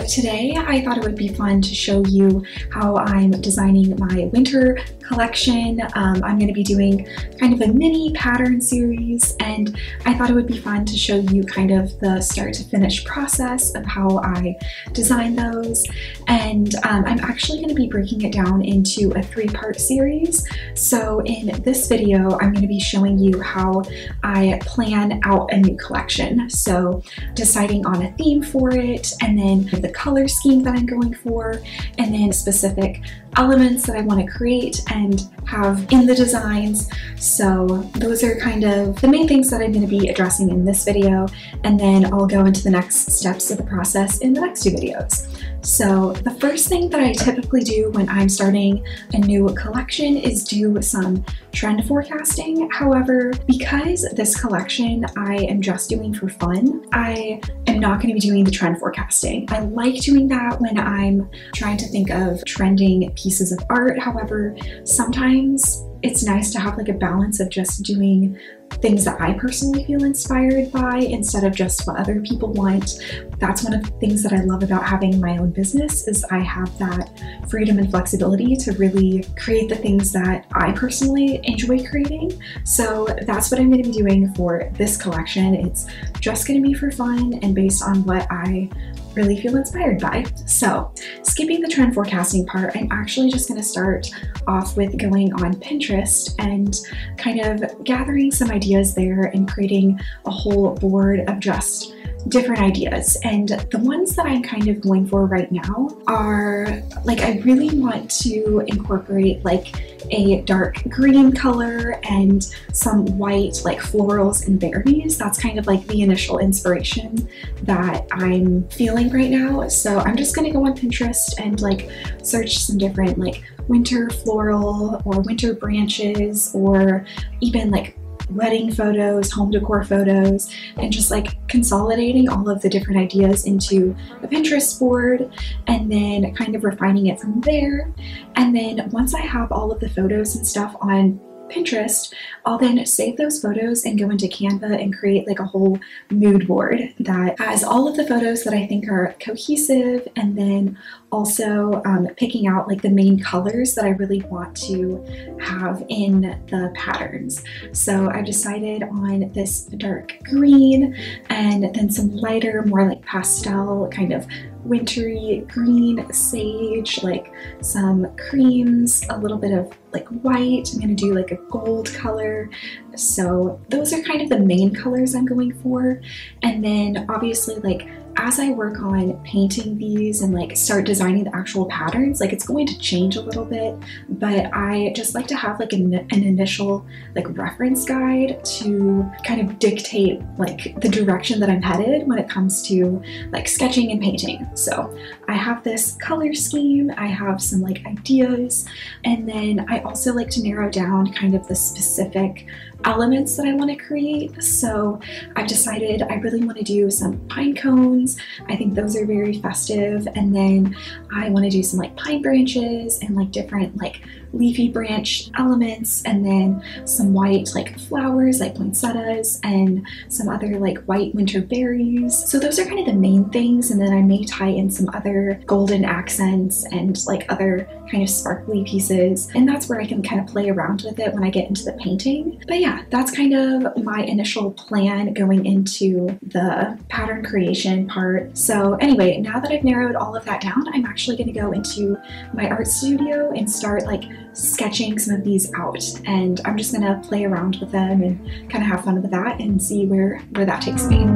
today I thought it would be fun to show you how I'm designing my winter collection. I'm going to be doing kind of a mini pattern series, and I thought it would be fun to show you kind of the start to finish process of how I design those. And I'm actually going to be breaking it down into a 3-part series. So in this video, I'm going to be showing you how I plan out a new collection. So deciding on a theme for it, and then the color scheme that I'm going for, and then specific elements that I want to create and have in the designs. So those are kind of the main things that I'm going to be addressing in this video, and then I'll go into the next steps of the process in the next 2 videos. So the first thing that I typically do when I'm starting a new collection is do some trend forecasting. However, because this collection I am just doing for fun, I am not going to be doing the trend forecasting. I like doing that when I'm trying to think of trending pieces of art. However, sometimes it's nice to have like a balance of just doing things that I personally feel inspired by instead of just what other people want. That's one of the things that I love about having my own business, is I have that freedom and flexibility to really create the things that I personally enjoy creating. So that's what I'm going to be doing for this collection. It's just going to be for fun and based on what I really feel inspired by. So skipping the trend forecasting part, I'm actually just going to start off with going on Pinterest and kind of gathering some ideas there and creating a whole board of just different ideas. And the ones that I'm kind of going for right now are like, I really want to incorporate like a dark green color and some white like florals and berries. That's kind of like the initial inspiration that I'm feeling right now. So I'm just going to go on Pinterest and like search some different like winter floral or winter branches, or even like wedding photos, home decor photos, and just like consolidating all of the different ideas into a Pinterest board and then kind of refining it from there. And then once I have all of the photos and stuff on Pinterest, I'll then save those photos and go into Canva and create like a whole mood board that has all of the photos that I think are cohesive, and then also picking out like the main colors that I really want to have in the patterns. So I've decided on this dark green and then some lighter, more like pastel kind of wintry green, sage, like some creams, a little bit of like white. I'm going to do like a gold color. So those are kind of the main colors I'm going for. And then obviously, like as I work on painting these and like start designing the actual patterns, like it's going to change a little bit, but I just like to have like an initial like reference guide to kind of dictate like the direction that I'm headed when it comes to like sketching and painting. So I have this color scheme, I have some like ideas, and then I also like to narrow down kind of the specific elements that I want to create. So I've decided I really want to do some pine cones. I think those are very festive. And then I want to do some like pine branches and like different like leafy branch elements, and then some white like flowers like poinsettias and some other like white winter berries. So those are kind of the main things, and then I may tie in some other golden accents and like other kind of sparkly pieces, and that's where I can kind of play around with it when I get into the painting. But yeah, that's kind of my initial plan going into the pattern creation part. So anyway, now that I've narrowed all of that down, I'm actually going to go into my art studio and start like sketching some of these out, and I'm just going to play around with them and kind of have fun with that and see where that takes me.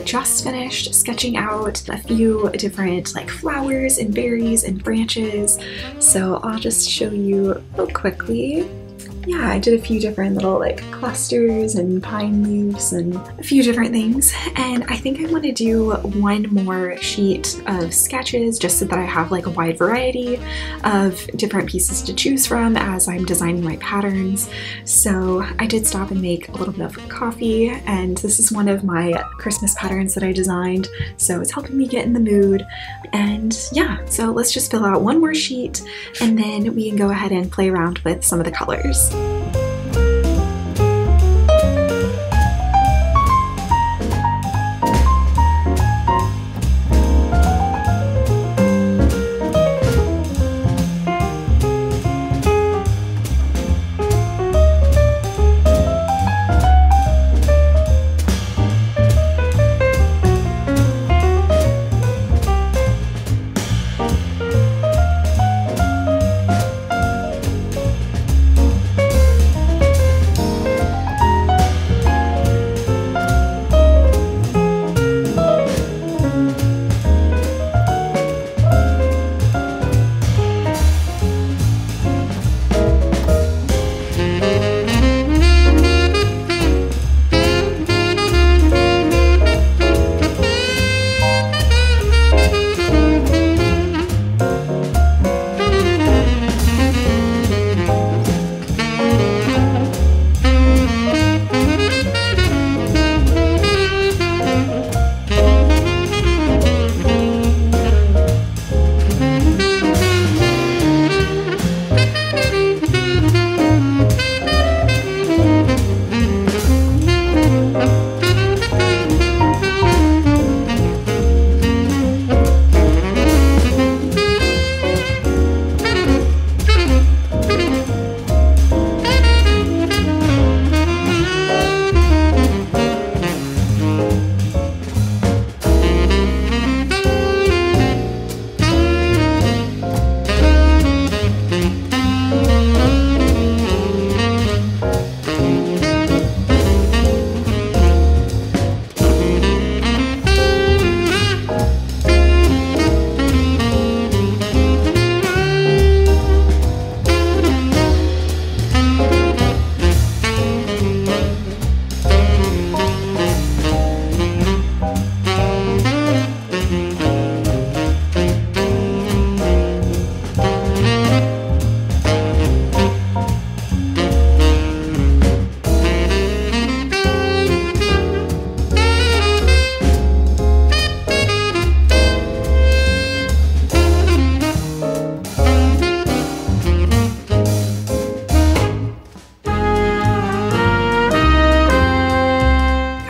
just finished sketching out a few different like flowers and berries and branches, so I'll just show you real quickly. Yeah, I did a few different little like clusters and pine leaves and a few different things, and I think I want to do one more sheet of sketches just so that I have like a wide variety of different pieces to choose from as I'm designing my patterns. So I did stop and make a little bit of coffee, and this is one of my Christmas patterns that I designed, so it's helping me get in the mood. And yeah, so let's just fill out one more sheet and then we can go ahead and play around with some of the colors.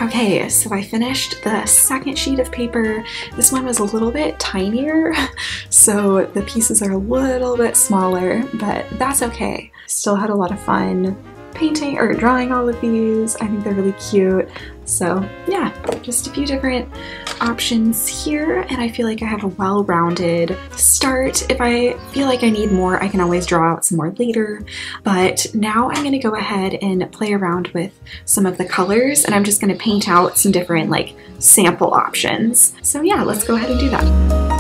Okay, so I finished the second sheet of paper. This one was a little bit tinier, so the pieces are a little bit smaller, but that's okay. Still had a lot of fun painting or drawing all of these. I think they're really cute. So yeah, just a few different options here, and I feel like I have a well-rounded start. If I feel like I need more, I can always draw out some more later, but now I'm gonna go ahead and play around with some of the colors, and I'm just gonna paint out some different like sample options. So yeah, let's go ahead and do that.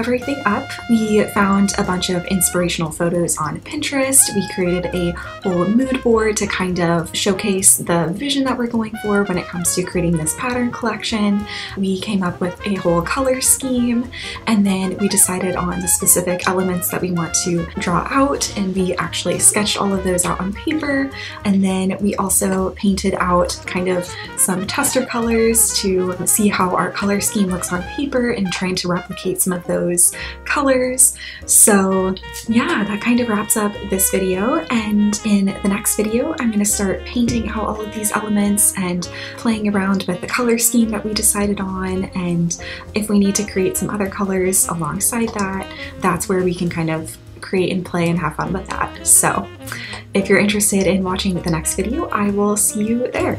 cover everything up, we found a bunch of inspirational photos on Pinterest. We created a whole mood board to kind of showcase the vision that we're going for when it comes to creating this pattern collection. We came up with a whole color scheme, and then we decided on the specific elements that we want to draw out, and we actually sketched all of those out on paper. And then we also painted out kind of some tester colors to see how our color scheme looks on paper and trying to replicate some of those colors. So yeah, that kind of wraps up this video, and in the next video I'm going to start painting out all of these elements and playing around with the color scheme that we decided on, and if we need to create some other colors alongside that, that's where we can kind of create and play and have fun with that. So if you're interested in watching the next video, I will see you there.